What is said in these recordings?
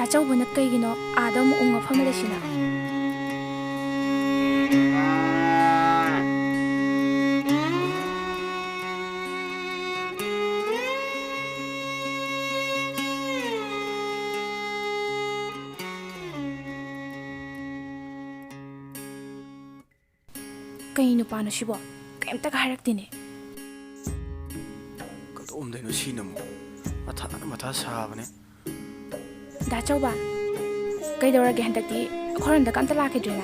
Dachauba na kaygino ada mo unga familesina. Kayno paano sibo? Kayam taga harak din eh. Katoom din no sino mo. Mata sabi ne. Dachauba, kay daw ragi handagti akoran da kanta laki drina.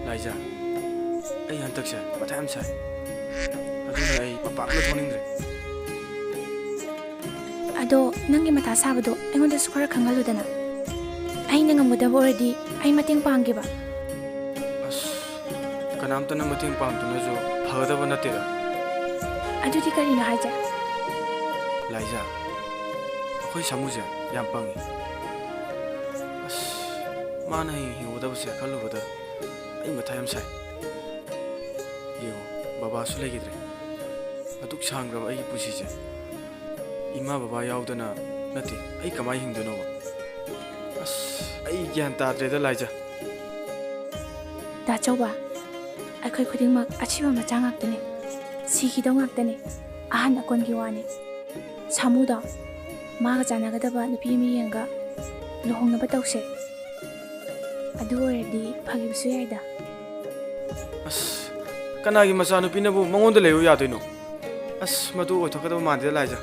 Liza, ay handag siya, matayam siya. Aduna ay mapaklat mo nindre. Ado, nangi mata sabado, ay ngonda sukara kangalo dana. Ay nangamuda mo already, ay mating panggi ba? Kanamta na mating pangto na so, hagada ba natira? Ado di ka rin na haja. Liza, ako'y samu siya, yan pangi. Mana hiwada ba siya, kalubada, ay matayam siya. Iyo, baba su lagi dre. Atuk sangra ba ay pusi siya. Ima baba yaw na nati, ay kamay hingdo no ba. Ay yan tadre da Liza. Dachauba, ako'y kudingmak achiba macangak dane. Sikidaw ngak dane, ahan akon giwani. Samuda, maga janagadaba nupi miyanga luhongnaba tawse. Adu already phagibsu yaida. Kanagi machanupi nabu mangonda leyo yadoino. Madu oithokadaba mande Liza.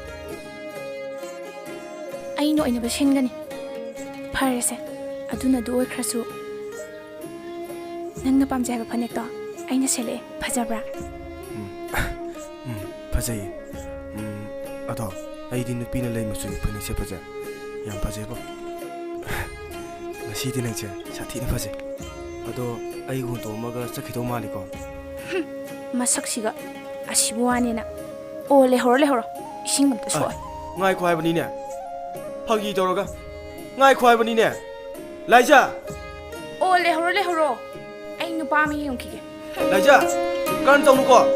Aino ainaba singani. Farese, aduna du oikhrasu. Nangna pamjaiba phanekto aina sele phajabra. Phajai. Ado aidi nupina lay masu phani se phaja. Yam phajai ba. Ngasi di nang che sathi na phajai. Ado ai gun to maga sakhido mali ko. Masak siga asibuani na. O le horo ising mam to soi. Ngai khwai bani ne. Phagi toroga. Ngai khwai bani ne. Liza. O le horo. Ai nupa mi yung kige. Liza. Kan tong ko.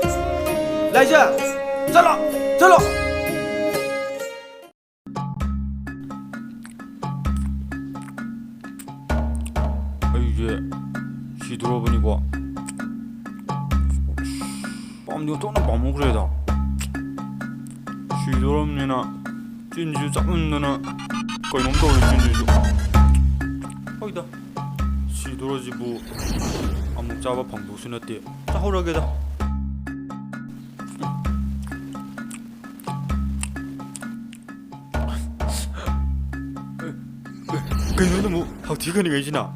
Liza. Chalo. 이제 시들어보니까 빰니가 또는 밥 먹으래다. 시들었니나 찐주 잡는 누나 거의 놈 떠올리 찐주죠. 어이다 시들어지 뭐 안목 잡아 방독순했대. 짜호라게다. 그녀는 뭐 학티가니가 이지나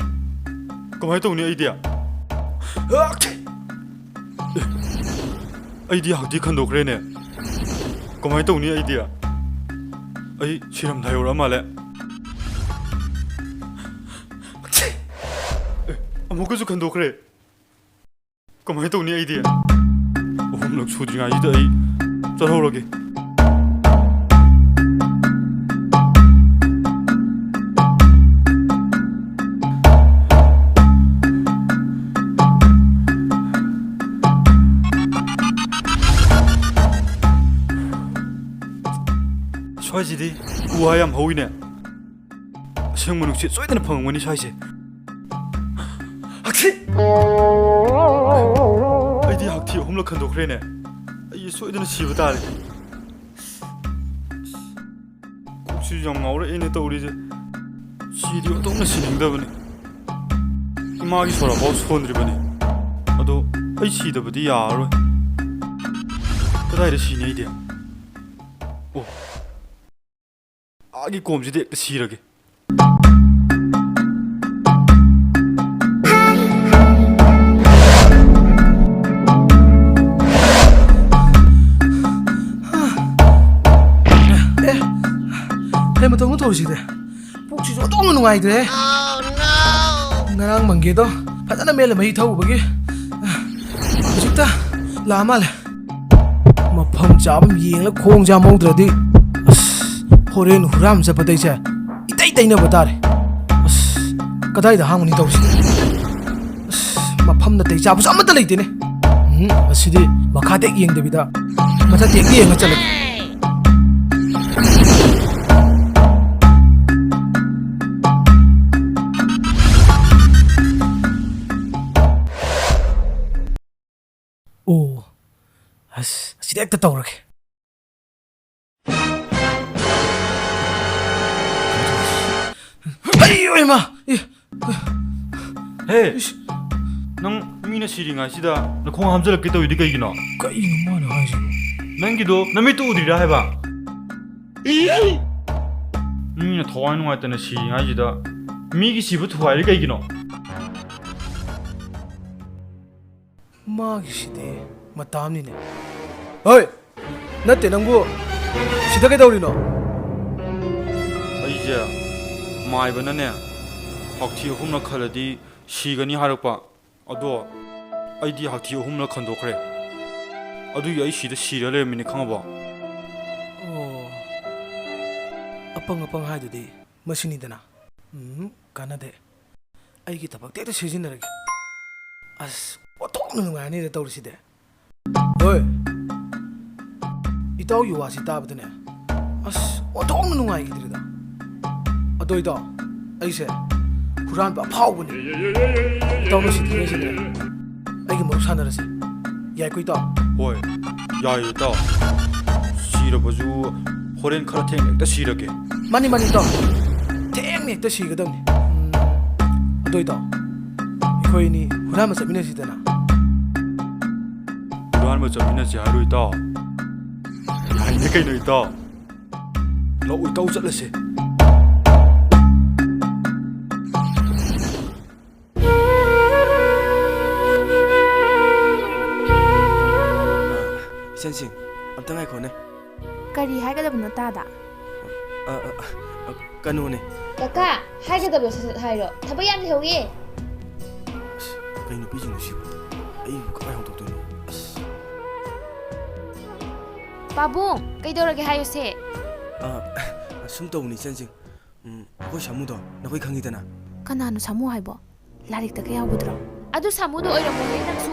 그만 했다 우리 아이디야 아이디야 학티칸도 그래네 그만 했다 우리 아이디야 아이 실험 다 요란 말래 아무것도 칸도 그래 그만 했다 우리 아이디야 오음력 소중한 아이다 이 짜라오라게 샤이지디 우아얌 허위네 생문욱시 쏘이드는 방문이 샤이지 학티 아이디 학티 홈락한도 그래네 이 쏘이드는 시부다리 국수장 나오래 이네 떠오리지 시디오 똥나 시닝다보니 이마기 소라 뭐 소원들이보니 아도 아이 시다보디 야로 그다이래 시네 이디야 오 아기 꼼지대 시라게 kaya matong to si de pukchi jo tong nungai de ngarang mangge do phajana mel mai thau bagi jikta lamal mafam jabam yeng la khong ja mong dradi horen huram ja padai cha itai na batare kadai da hangni to si mafam na tai ja bu amata leite ne asidi makha tek yeng de bida mata tek yeng cha ꯑꯣ ꯑꯁ ꯑꯁꯤꯗ ꯍꯦꯛꯇ ꯇꯧꯔꯒꯦ ꯑꯩ ꯏꯃꯥ ꯍꯦ ꯅꯪ ꯃꯤꯅ ꯁꯤꯔꯤꯉꯩꯁꯤꯗ ꯅꯈꯣꯡ ꯍꯥꯝꯖꯜꯂꯛꯀꯦ ꯇꯧꯏꯗꯤ ꯀꯩꯒꯤꯅꯣ ꯀꯩꯅꯣ ꯃꯥꯅ ꯍꯥꯏꯁꯤꯕꯣ ꯅꯪꯒꯤꯗꯣ ꯅꯃꯤꯠꯇꯨ ꯎꯗ꯭ꯔꯤꯔꯥ ꯍꯥꯏꯕ ꯃꯤꯅ ꯊꯋꯥꯏ ꯅꯨꯡꯉꯥꯏꯇꯅ ꯁꯤꯔꯤꯉꯩꯁꯤꯗ ꯃꯤꯒꯤ ꯁꯤꯕ ꯊꯨꯒꯥꯏꯔꯤ ꯀꯩꯒꯤꯅꯣ ꯃꯥꯒꯤꯁꯤꯗꯤ ꯃꯇꯥꯝꯅꯤꯅꯦ ꯍꯣꯏ ꯅꯠꯇꯦ ꯅꯪꯕꯨ ꯁꯤꯗ ꯀꯩꯗꯧꯔꯤꯅꯣ ꯑꯩꯁꯦ ꯃꯥꯏꯕꯅꯅꯦ ꯍꯥꯛꯊꯤ 3ꯔꯛ ꯈꯜꯂꯗꯤ ꯁꯤꯒꯅꯤ ꯍꯥꯏꯔꯛꯄ ꯑꯗꯣ ꯑꯩꯗꯤ ꯍꯥꯛꯊꯤ 3ꯔꯛ ꯈꯟꯗꯣꯛꯈ꯭ꯔꯦ ꯑꯗꯨꯒꯤ ꯑꯩ ꯁꯤꯗ ꯁꯤꯔ ꯂꯩꯔꯝꯃꯤꯅꯦ ꯈꯪꯉꯕꯣ ꯑꯣ ꯑꯄꯪ ꯍꯥꯏꯗꯨꯗꯤ ꯃꯁꯤꯅꯤꯗꯅ ꯀꯥꯟꯅꯗꯦ ꯑꯩꯒꯤ ꯊꯕꯛꯇꯤ ꯍꯦꯛꯇ ꯁꯤꯖꯤꯟꯅꯔꯒꯦ ꯑꯁ ꯑꯣꯟꯊꯣꯛꯅ ꯅꯨꯡꯉꯥꯏꯔꯅꯤꯗ ꯇꯧꯔꯤꯁꯤꯗꯤ ꯍꯣꯏ ꯏꯇꯥꯎꯒꯤ ꯋꯥꯁꯤ ꯇꯥꯕꯗꯅꯦ ꯑꯁ ꯑꯣꯟꯊꯣꯛꯅ ꯅꯨꯡꯉꯥꯏꯈꯤꯗ꯭ꯔꯦꯗ ꯑꯗꯣ ꯏꯇꯥꯎ ꯑꯩꯁꯦ ꯍꯨꯔꯥꯟꯕ ꯑꯐꯥꯎꯕꯅꯤ ꯏꯇꯥꯎꯅ ꯁꯤꯗ꯭ꯔꯤꯉꯩꯁꯤꯗ ꯑꯩꯒꯤ ꯃꯔꯨꯞ ꯁꯥꯟꯅꯔꯁꯤ ꯌꯥꯏꯀꯣ ꯏꯇꯥꯎ ꯍꯣꯏ ꯌꯥꯏꯌꯦ ꯏꯇꯥꯎ ꯁꯤꯔꯕꯁꯨ ꯍꯣꯔꯦꯟ ꯈꯔ ꯊꯦꯡꯅ ꯍꯦꯛꯇ ꯁꯤꯔꯒꯦ ꯃꯥꯅꯤ ꯏꯇꯥꯎ ꯊꯦꯡꯅ ꯍꯦꯛꯇ ꯁꯤꯒꯗꯕꯅꯤ ꯑꯗꯣ ꯏꯇꯥꯎ ꯑꯩꯈꯣꯏ ꯑꯅꯤ ꯍꯨꯔꯥꯟꯕ ꯆꯠꯃꯤꯟꯅꯁꯤꯗꯅ ꯍꯨꯔꯥꯟꯕ ꯆꯠꯃꯤꯟꯅꯁꯤ ꯍꯥꯏꯔꯣ ꯏꯇꯥꯎ ꯌꯥꯏꯅꯦ ꯀꯩꯅꯣ ꯏꯇꯥꯎ ꯂꯥꯛꯑꯣ ꯏꯇꯥꯎ ꯆꯠꯂꯁꯦ ꯏꯆꯟꯁꯤꯡ ꯑꯝꯇ ꯉꯥꯏꯈꯣꯅꯦ ꯀꯔꯤ ꯍꯥꯏꯒꯗꯕꯅꯣ ꯇꯥꯗ ꯀꯩꯅꯣꯅꯦ ꯀꯀꯥ ꯍꯥꯏꯒꯗꯕꯗꯣ ꯁꯠ ꯍꯥꯏꯔꯣ ꯊꯕꯛ ꯌꯥꯝ ꯂꯩꯍꯧꯋꯦ ꯑꯁ ꯀꯩ ꯅꯨꯄꯤꯁꯤꯡꯅꯣ ꯁꯤꯕꯨ ꯑꯩꯕꯨ ꯀꯃꯥꯏꯅ ꯍꯧꯗꯣꯛꯇꯣꯏꯅꯣ ꯑꯁ ꯄꯥꯕꯨꯡ ꯀꯩꯗꯧꯔꯒꯦ ꯍꯥꯏꯌꯨꯁꯦ ꯁꯨꯝ ꯇꯧꯕꯅꯤ ꯏꯆꯟꯁꯤꯡ ꯑꯩꯈꯣꯏ ꯁꯥꯃꯨꯗꯣ ꯅꯈꯣꯏ ꯈꯪꯉꯤꯗꯅ ꯀꯅꯥꯅꯣ ꯁꯥꯃꯨ ꯍꯥꯏꯕꯣ ꯂꯥꯏꯔꯤꯛꯇꯒ ꯌꯥꯎꯕꯗꯨꯔꯣ ꯑꯗꯨ ꯁꯥꯃꯨꯗꯣ ꯑꯣꯏꯔꯝꯃꯣꯏꯌꯦ ꯅꯪꯁꯨ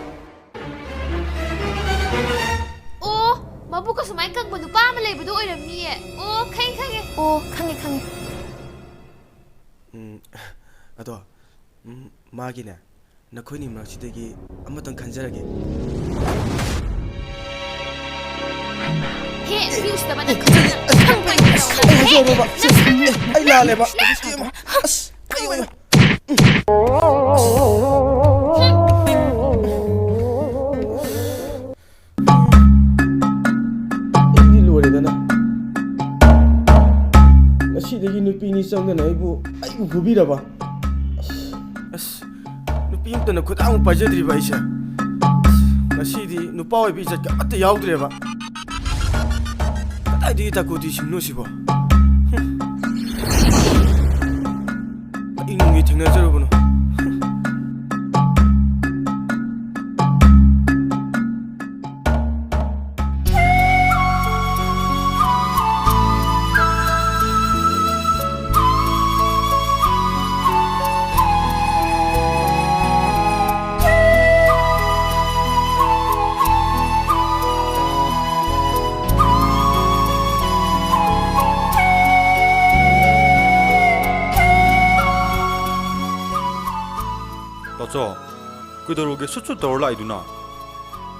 ꯑꯣ ꯃꯕꯨꯛꯀ ꯁꯨꯃꯥꯏꯅ ꯀꯪꯕ ꯅꯨꯄꯥ ꯑꯃ ꯂꯩꯕꯗꯣ ꯑꯣꯏꯔꯝꯅꯤꯌꯦ ꯑꯣ ꯈꯪꯉꯦ ꯑꯣ ꯈꯪꯉꯦ ꯑꯗꯣ ꯃꯥꯒꯤꯅꯦ ꯅꯈꯣꯏꯅꯤ ꯃꯔꯛꯁꯤꯗꯒꯤ ꯑꯃꯇꯪ ꯈꯟꯖꯔꯒꯦ ꯍꯦ ꯅꯨꯄꯤ ꯎꯁꯤꯠꯇꯕ ꯅꯪ ꯈꯪꯕ꯭ꯔꯥ ꯑꯩ ꯂꯥꯜꯂꯦꯕ ꯑꯩꯗꯤ ꯂꯣꯏꯔꯦꯗꯅ ꯉꯁꯤꯗꯒꯤ ꯅꯨꯄꯤꯅꯤ ꯆꯪꯗꯅ ꯑꯩꯕꯨ ꯐꯨꯕꯤꯔꯕ ꯑꯁ ꯅꯨꯄꯤ ꯑꯃꯇꯅ ꯈꯨꯗꯥꯡꯃꯨꯛ ꯄꯥꯏꯖꯗ꯭ꯔꯤꯕ ꯑꯩꯁꯦ ꯉꯁꯤꯗꯤ ꯅꯨꯄꯥ ꯑꯣꯏꯕ ꯏꯖꯠ ꯑꯃꯠꯇ ꯌꯥꯎꯗ꯭ꯔꯦꯕ ꯀꯗꯥꯏꯗꯒꯤ ꯇꯥꯀꯨꯇꯤꯁꯤꯡꯅꯣ ꯁꯤꯕꯣ ꯑꯩ ꯅꯨꯡꯒꯤ ꯊꯦꯡꯅꯖꯔꯨꯕꯅꯣ ꯇꯥꯆꯧ ꯀꯩꯗꯧꯔꯒꯦ ꯁꯨꯠ ꯇꯧꯔ ꯂꯥꯛꯏꯗꯨꯅ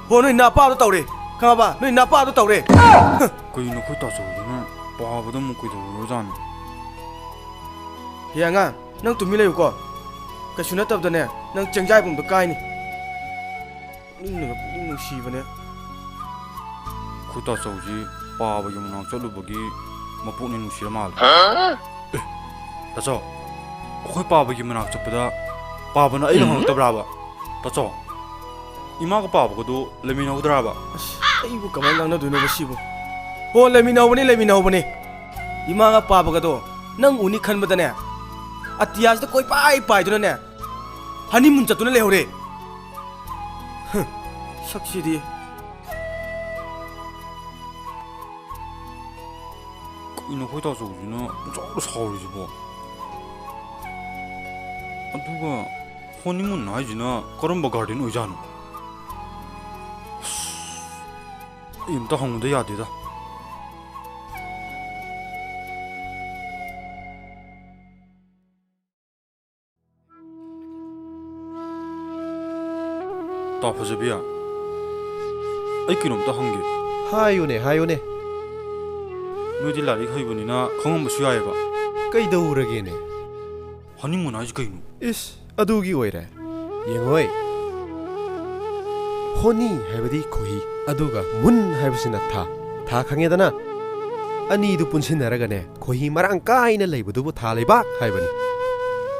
ꯍꯣ ꯅꯣꯏ ꯅꯥꯄꯥꯗꯣ ꯇꯧꯔꯦ ꯈꯪꯉꯕ ꯅꯣꯏ ꯅꯥꯄꯥꯗꯣ ꯇꯧꯔꯦ ꯀꯩꯅꯣ ꯑꯩꯈꯣꯏ ꯇꯥꯆꯧꯗꯨꯅ ꯄꯥꯕꯗ ꯑꯃꯨꯛ ꯀꯩꯗꯧꯔꯖꯥꯠꯅꯣ ꯍꯦ ꯑꯉꯥꯡ ꯅꯪ ꯇꯨꯃꯤꯟ ꯂꯩꯌꯨꯀꯣ ꯀꯩꯁꯨ ꯅꯠꯇꯕꯗꯅꯦ ꯅꯪ ꯆꯦꯡꯖꯥꯏꯕꯨꯡꯗ ꯀꯥꯏꯅꯤ ꯄꯨꯛꯅꯤꯡꯅꯒ ꯄꯨꯛꯅꯤꯡ ꯅꯨꯡꯁꯤꯕꯅꯦ ꯑꯩꯈꯣꯏ ꯇꯥꯆꯧꯁꯤ ꯄꯥꯕꯒꯤ ꯃꯅꯥꯛ ꯆꯠꯂꯨꯕꯒꯤ ꯃꯄꯨꯛꯅꯤꯡ ꯅꯨꯡꯁꯤꯔ ꯃꯥꯜꯂꯦ ꯇꯥꯆꯧ ꯑꯩꯈꯣꯏ ꯄꯥꯕꯒꯤ ꯃꯅꯥꯛ ꯆꯠꯄꯗ ꯄꯥꯕꯅ ꯑꯩꯒ ꯍꯪꯉꯛꯇꯕ꯭ꯔꯥꯕ ꯇꯥꯆꯧ ꯏꯃꯥꯒ ꯄꯥꯕꯒꯗꯨ ꯂꯩꯃꯤꯟꯅꯍꯧꯗ꯭ꯔꯥꯕ ꯑꯁ ꯑꯩꯕꯨ ꯀꯃꯥꯏꯅ ꯉꯥꯡꯅꯗꯣꯏꯅꯣ ꯁꯤꯕꯨ ꯍꯣ ꯂꯩꯃꯤꯟꯅꯍꯧꯕꯅꯦ ꯏꯃꯥꯒ ꯄꯥꯕꯒꯗꯣ ꯅꯪ ꯎꯅꯤ ꯈꯟꯕꯗꯅꯦ ꯑꯇꯤꯌꯥꯁꯤꯗ ꯀꯣꯏꯄꯥꯏ ꯄꯥꯏꯗꯨꯅꯅꯦ ꯍꯅꯤꯃꯨꯟ ꯆꯠꯇꯨꯅ ꯂꯩꯍꯧꯔꯦ ꯁꯛꯁꯤꯗꯤ ꯀꯩꯅꯣ ꯑꯩꯈꯣꯏ ꯇꯥꯆꯧꯁꯤꯅ ꯄꯨꯡꯁꯥꯎꯗ ꯁꯥꯎꯔꯤꯁꯤꯕꯣ ꯑꯗꯨꯒ ꯍꯣꯅꯤꯃꯨꯟ ꯍꯥꯏꯁꯤꯅ ꯀꯔꯝꯕ ꯒꯥꯔꯗꯦꯟ ꯑꯣꯏꯖꯥꯠꯅꯣ ꯑꯩ ꯑꯝꯇ ꯍꯪꯕꯗ ꯌꯥꯗꯦꯗ ꯇꯥ ꯐꯖꯕꯤ ꯑꯩ ꯀꯩꯅꯣꯝꯇ ꯍꯪꯒꯦ ꯍꯥꯏꯌꯨꯅꯦ ꯅꯣꯏꯗꯤ ꯂꯥꯏꯔꯤꯛ ꯍꯩꯕꯅꯤꯅ ꯈꯪꯉꯝꯕꯁꯨ ꯌꯥꯏꯑꯕ ꯀꯩꯗꯧꯔꯒꯦꯅꯦ ꯍꯅꯤꯃꯨꯟ ꯍꯥꯏꯁꯤ ꯀꯩꯅꯣ ꯏꯁ ꯑꯗꯨꯒꯤ ꯑꯣꯏꯔꯦ ꯌꯦꯡꯉꯣꯏ ꯍꯣꯅꯤ ꯍꯥꯏꯕꯗꯤ ꯈꯣꯍꯤ ꯑꯗꯨꯒ ꯃꯨꯟ ꯍꯥꯏꯕꯁꯤꯅ ꯊꯥ ꯈꯪꯉꯦꯗꯅ ꯑꯅꯤꯗꯨ ꯄꯨꯟꯁꯤꯟꯅꯔꯒꯅꯦ ꯈꯣꯍꯤ ꯃꯔꯥꯡ ꯀꯥꯏꯅ ꯂꯩꯕꯗꯨꯕꯨ ꯊꯥ ꯂꯩꯕꯥꯛ ꯍꯥꯏꯕꯅꯤ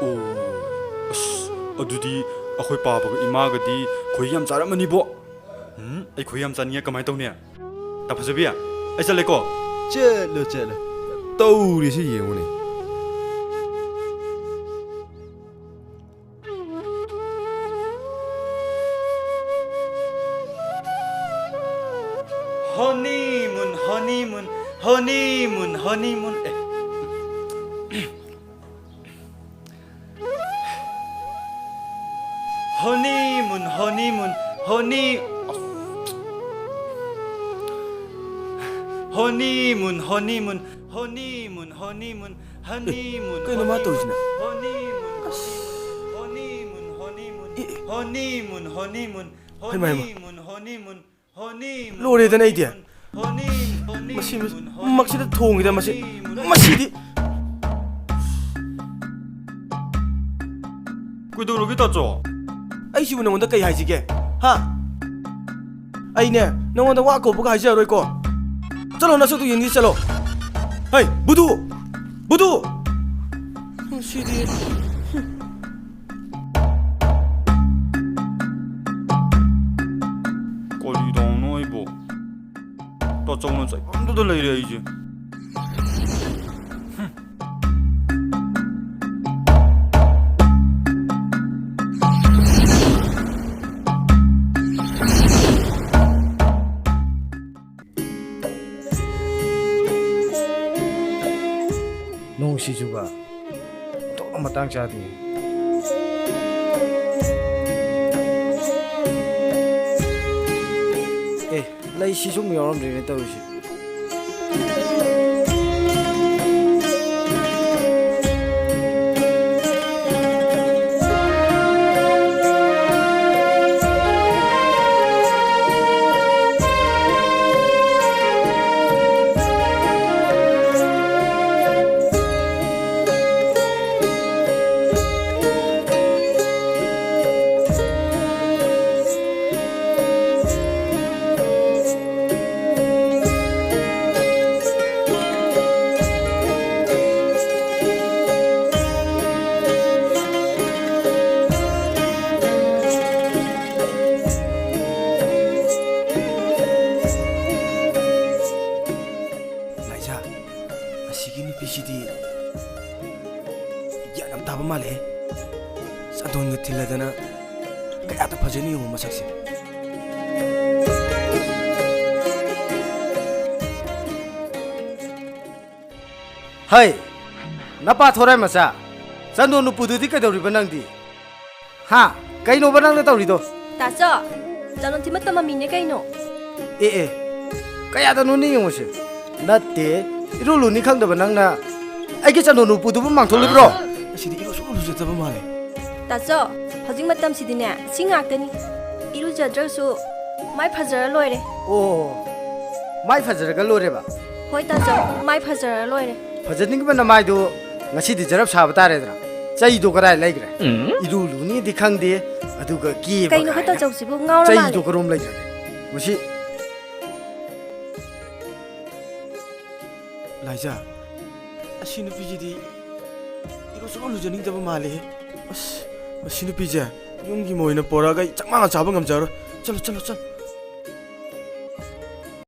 ꯑꯣ ꯑꯁ ꯑꯗꯨꯗꯤ ꯑꯩꯈꯣꯏ ꯄꯥꯕꯒ ꯏꯃꯥꯒꯗꯤ ꯈꯣꯏꯍꯤ ꯌꯥꯝ ꯆꯥꯔꯝꯃꯅꯤꯕꯣ ꯑꯩ ꯈꯣꯏꯍꯤ ꯌꯥꯝ ꯆꯥꯅꯤꯡꯉꯦ ꯀꯃꯥꯏꯅ ꯇꯧꯅꯤ ꯇꯥ ꯐꯖꯕꯤ ꯑꯩ ꯆꯠꯂꯦꯀꯣ ꯆꯠꯂꯣ ꯇꯧꯔꯤꯁꯤ ꯌꯦꯡꯉꯨꯅꯦ honeymoon Kailan naman ito sina? Lori na idea. Maksida thong ita masidi. ꯀꯩꯗꯧꯔꯒꯦ ꯇꯥꯆꯧ Ay sibu nangunda kay haisige. Ha? Ay ne, nangunda wa ko buka haisaroi ko. Chalo na tu yengdi chalo. Hey, Budu. Sidi. ꯀꯔꯤꯗꯧꯅꯣ ꯑꯩꯕꯣ ꯇꯥꯆꯧꯅ ꯆꯩꯐꯝꯗꯨꯗ ꯂꯩꯔꯦ ꯑꯩꯁꯦ Nungsi juga. Tok matang jadi. Lai si sum yoram dene tau si. Asigini pisidi yanam taba male sadon thiladana kaya ta phajani yu masaksi Hai napa thorai masa sandon nu pudu di ka dori banangdi ha kaino banang na tawri do Taso jalon timat ta mami ne kaino kaya ta nu ni yu se natte Irulu ni khang da banang na ai ke chano nu pu du mang thol bro sidi iru su lu jeta ba male Taso hojing matam sidine singak tani iru jadra su mai phajara loire oh mai phajara ga lore ba hoi taso mai phajara loire phajani ba na mai do ngasi di jarab sa ba tare dra chai do karai lai gra irulu ni di khang de adu ga ki ba kaino ka ta jausi bu ngawra chai male do karom lai gra musi Laija asinu pijidi iro so lu jani da ba male asinu pija yungi moina poraga chama chaba ngam jaro chalo